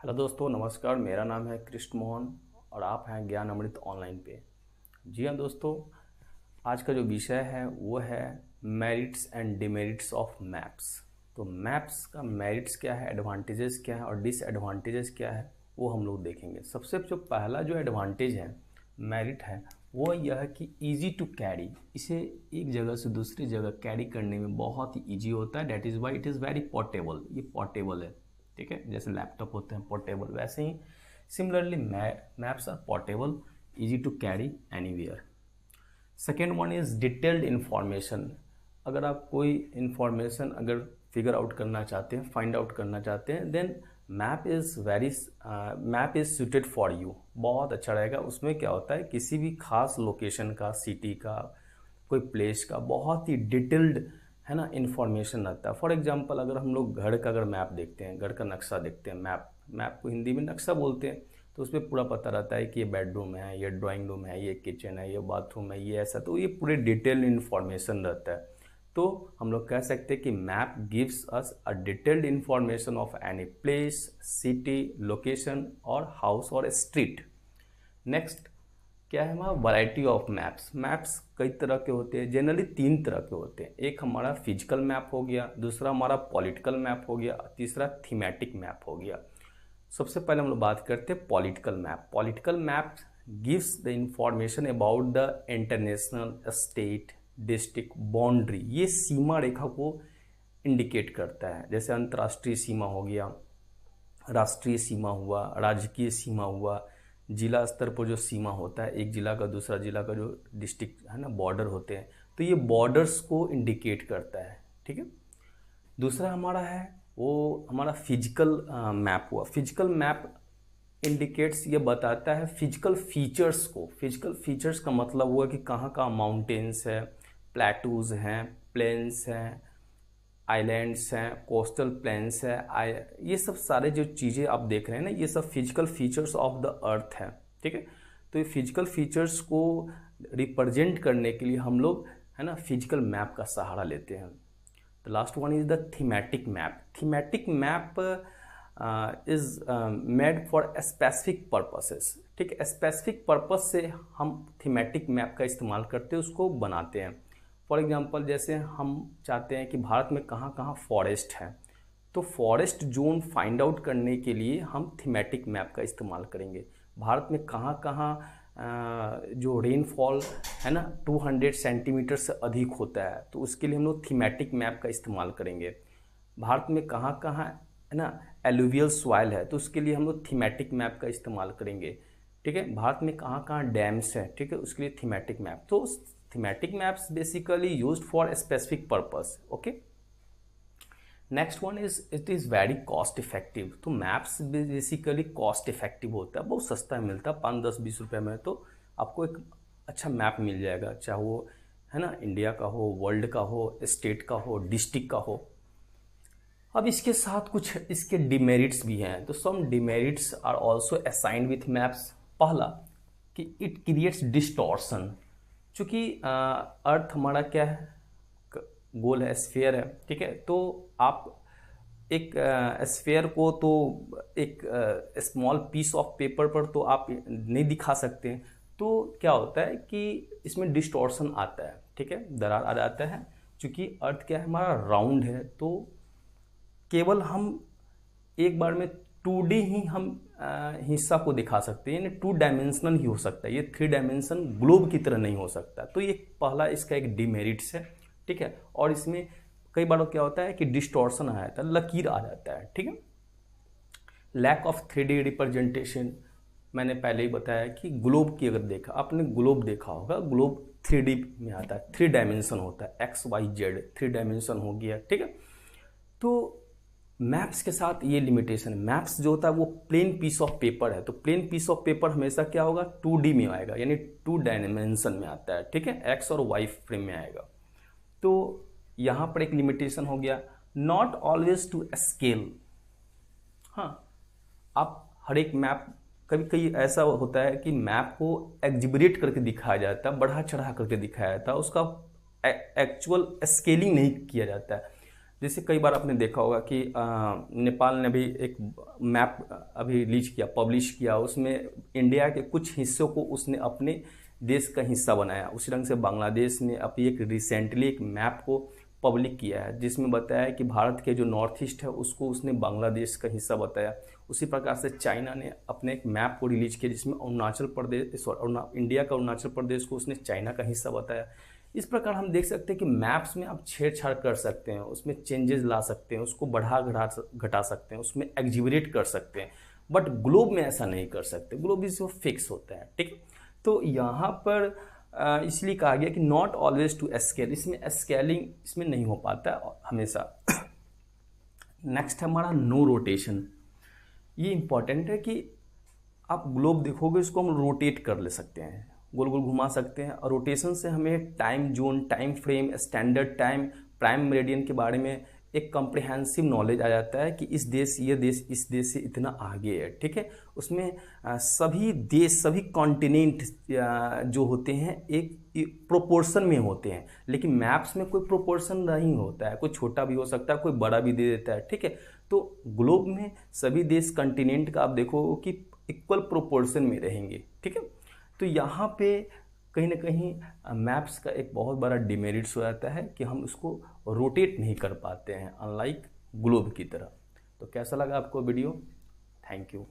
Hello दोस्तों, नमस्कार। मेरा नाम है कृष्ण मोहन और आप हैं ज्ञान अमृत ऑनलाइन पे। जी हाँ दोस्तों, आज का जो विषय है वो है merits and demerits of maps. तो मैप्स का मेरिट्स क्या है, एडवांटेजेस क्या है और डिसएडवांटेजेस क्या है, वो हम लोग देखेंगे। सबसे जो पहला जो एडवांटेज है, मेरिट है, वो यह है कि इजी टू कैरी। इसे एक जगह से दूसरी जगह कैरी करने में बहुत ही ईजी होता है। That is why it is very portable. ये पोर्टेबल है, ठीक है। जैसे लैपटॉप होते हैं पोर्टेबल, वैसे ही similarly maps are portable, easy to carry anywhere. Second one is detailed information. अगर आप कोई इन्फॉर्मेशन अगर फिगर आउट करना चाहते हैं, फाइंड आउट करना चाहते हैं, then map is suited for you. बहुत अच्छा रहेगा। उसमें क्या होता है, किसी भी खास लोकेशन का, सिटी का, कोई प्लेस का बहुत ही डिटेल्ड है ना इन्फॉर्मेशन रहता है। फॉर एग्जांपल, अगर हम लोग घर का अगर मैप देखते हैं, घर का नक्शा देखते हैं, मैप को हिंदी में नक्शा बोलते हैं, तो उसमें पूरा पता रहता है कि ये बेडरूम है, ये ड्राइंग रूम है, ये किचन है, ये बाथरूम है, ये ऐसा। तो ये पूरे डिटेल इन्फॉर्मेशन रहता है। तो हम लोग कह सकते हैं कि map gives us a detailed information of any place, city, location और हाउस और स्ट्रीट। नेक्स्ट क्या है हमारा, वैरायटी ऑफ मैप्स। मैप्स कई तरह के होते हैं, जनरली 3 तरह के होते हैं। एक हमारा फिजिकल मैप हो गया, दूसरा हमारा पॉलिटिकल मैप हो गया, तीसरा थीमेटिक मैप हो गया। सबसे पहले हम लोग बात करते हैं political map. Political map gives the information about the international, state, district boundary. ये सीमा रेखा को इंडिकेट करता है। जैसे अंतर्राष्ट्रीय सीमा हो गया, राष्ट्रीय सीमा हुआ, राजकीय सीमा हुआ, जिला स्तर पर जो सीमा होता है, एक जिला का दूसरा जिला का जो डिस्ट्रिक्ट है ना, बॉर्डर होते हैं, तो ये बॉर्डर्स को इंडिकेट करता है, ठीक है। दूसरा हमारा है वो हमारा फिजिकल मैप हुआ। फिजिकल मैप इंडिकेट्स, ये बताता है फिजिकल फीचर्स को। फिजिकल फीचर्स का मतलब हुआ कि कहाँ कहाँ माउंटेन्स है, प्लेटूज हैं, प्लेन्स हैं, आइलैंड्स हैं, कोस्टल प्लेन्स है, ये सब सारे जो चीज़ें आप देख रहे हैं ना, ये सब physical features of the earth है, ठीक है। तो ये फिजिकल फीचर्स को रिप्रेजेंट करने के लिए हम लोग है ना फिजिकल मैप का सहारा लेते हैं। The last one is the thematic map. Thematic map is made for specific purposes, ठीक है। स्पेसिफिक पर्पस से हम थीमेटिक मैप का इस्तेमाल करते हैं, उसको बनाते हैं। फॉर एग्जांपल, जैसे हम चाहते हैं कि भारत में कहाँ कहाँ फॉरेस्ट है, तो फॉरेस्ट जोन फाइंड आउट करने के लिए हम थीमेटिक मैप का इस्तेमाल करेंगे। भारत में कहाँ कहाँ जो रेनफॉल है ना 200 सेंटीमीटर से अधिक होता है, तो उसके लिए हम लोग थीमेटिक मैप का इस्तेमाल करेंगे। भारत में कहाँ कहाँ है ना एलुवियल सॉइल है, तो उसके लिए हम लोग थीमेटिक मैप का इस्तेमाल करेंगे, ठीक है। भारत में कहाँ कहाँ डैम्स है, ठीक है, उसके लिए थीमेटिक मैप। तो thematic maps basically used for specific purpose, okay. Next one is it is very cost effective. तो मैप्स बेसिकली कॉस्ट इफेक्टिव होता है, बहुत सस्ता मिलता है, 5-10-20 रुपये में तो आपको एक अच्छा मैप मिल जाएगा, चाहे वो है ना इंडिया का हो, वर्ल्ड का हो, स्टेट का हो, डिस्ट्रिक्ट का हो। अब इसके साथ कुछ इसके डिमेरिट्स भी हैं। तो some demerits are also assigned with maps. पहला कि इट क्रिएट्स डिस्टॉर्शन। चूँकि अर्थ हमारा क्या है, गोल है, स्फीयर है, ठीक है। तो आप एक स्फीयर को तो एक स्मॉल पीस ऑफ पेपर पर तो आप नहीं दिखा सकते हैं। तो क्या होता है कि इसमें डिस्टॉर्शन आता है, ठीक है, दरार आ जाता है। चूँकि अर्थ क्या है, हमारा राउंड है, तो केवल हम एक बार में 2D ही हम हिस्सा को दिखा सकते हैं, यानी 2 डायमेंशनल ही हो सकता है, ये 3 डायमेंशन ग्लोब की तरह नहीं हो सकता। तो ये पहला इसका एक डिमेरिट्स है, ठीक है। और इसमें कई बार क्या होता है कि डिस्टॉर्शन आ जाता है, लकीर आ जाता है, ठीक है। लैक ऑफ 3D रिप्रेजेंटेशन, मैंने पहले ही बताया कि ग्लोब की अगर देखा, आपने ग्लोब देखा होगा, ग्लोब 3D में आता है, 3 डायमेंशन होता है, XYZ 3 डायमेंशन हो गया, ठीक है। तो मैप्स के साथ ये लिमिटेशन है। मैप्स जो होता है वो प्लेन पीस ऑफ पेपर है, तो प्लेन पीस ऑफ पेपर हमेशा क्या होगा, 2D में आएगा, यानी 2 डायमेंशन में आता है, ठीक है, X और Y फ्रेम में आएगा। तो यहाँ पर एक लिमिटेशन हो गया, नॉट ऑलवेज टू स्केल। हाँ, आप हर एक मैप, कभी कभी ऐसा होता है कि मैप को एग्जिबरेट करके दिखाया जाता है, बढ़ा चढ़ा करके दिखाया जाता है, उसका एक्चुअल स्केलिंग नहीं किया जाता है। जैसे कई बार आपने देखा होगा कि नेपाल ने भी एक मैप अभी रिलीज किया, पब्लिश किया, उसमें इंडिया के कुछ हिस्सों को उसने अपने देश का हिस्सा बनाया। उसी ढंग से बांग्लादेश ने अभी एक रिसेंटली एक मैप को पब्लिक किया है, जिसमें बताया है कि भारत के जो नॉर्थ ईस्ट है उसको उसने बांग्लादेश का हिस्सा बताया। उसी प्रकार से चाइना ने अपने एक मैप को रिलीज किया, जिसमें अरुणाचल प्रदेश, इंडिया का अरुणाचल प्रदेश को उसने चाइना का हिस्सा बताया। इस प्रकार हम देख सकते हैं कि मैप्स में आप छेड़छाड़ कर सकते हैं, उसमें चेंजेस ला सकते हैं, उसको बढ़ा घटा सकते हैं, उसमें एग्जिबरेट कर सकते हैं, बट ग्लोब में ऐसा नहीं कर सकते। ग्लोब इज वो फिक्स होता है, ठीक। तो यहाँ पर इसलिए कहा गया कि नॉट ऑलवेज टू स्केल, इसमें स्केलिंग इसमें नहीं हो पाता है हमेशा। नेक्स्ट है हमारा नो रोटेशन। ये इंपॉर्टेंट है कि आप ग्लोब देखोगे, इसको हम रोटेट कर ले सकते हैं, गोल गोल घुमा सकते हैं, और रोटेशन से हमें time zone, time frame, standard time, prime meridian के बारे में एक कॉम्प्रिहेंसिव नॉलेज आ जाता है कि इस देश, ये देश इस देश से इतना आगे है, ठीक है। उसमें सभी देश, सभी कॉन्टिनेंट जो होते हैं एक प्रोपोर्शन में होते हैं, लेकिन मैप्स में कोई प्रोपोर्शन नहीं होता है, कोई छोटा भी हो सकता है, कोई बड़ा भी दे देता है, ठीक है। तो ग्लोब में सभी देश, कॉन्टिनेंट का आप देखो कि इक्वल प्रोपोर्शन में रहेंगे, ठीक है। तो यहाँ पे कहीं ना कहीं मैप्स का एक बहुत बड़ा डिमेरिट्स हो जाता है कि हम उसको रोटेट नहीं कर पाते हैं, अनलाइक ग्लोब की तरह। तो कैसा लगा आपको वीडियो? Thank you.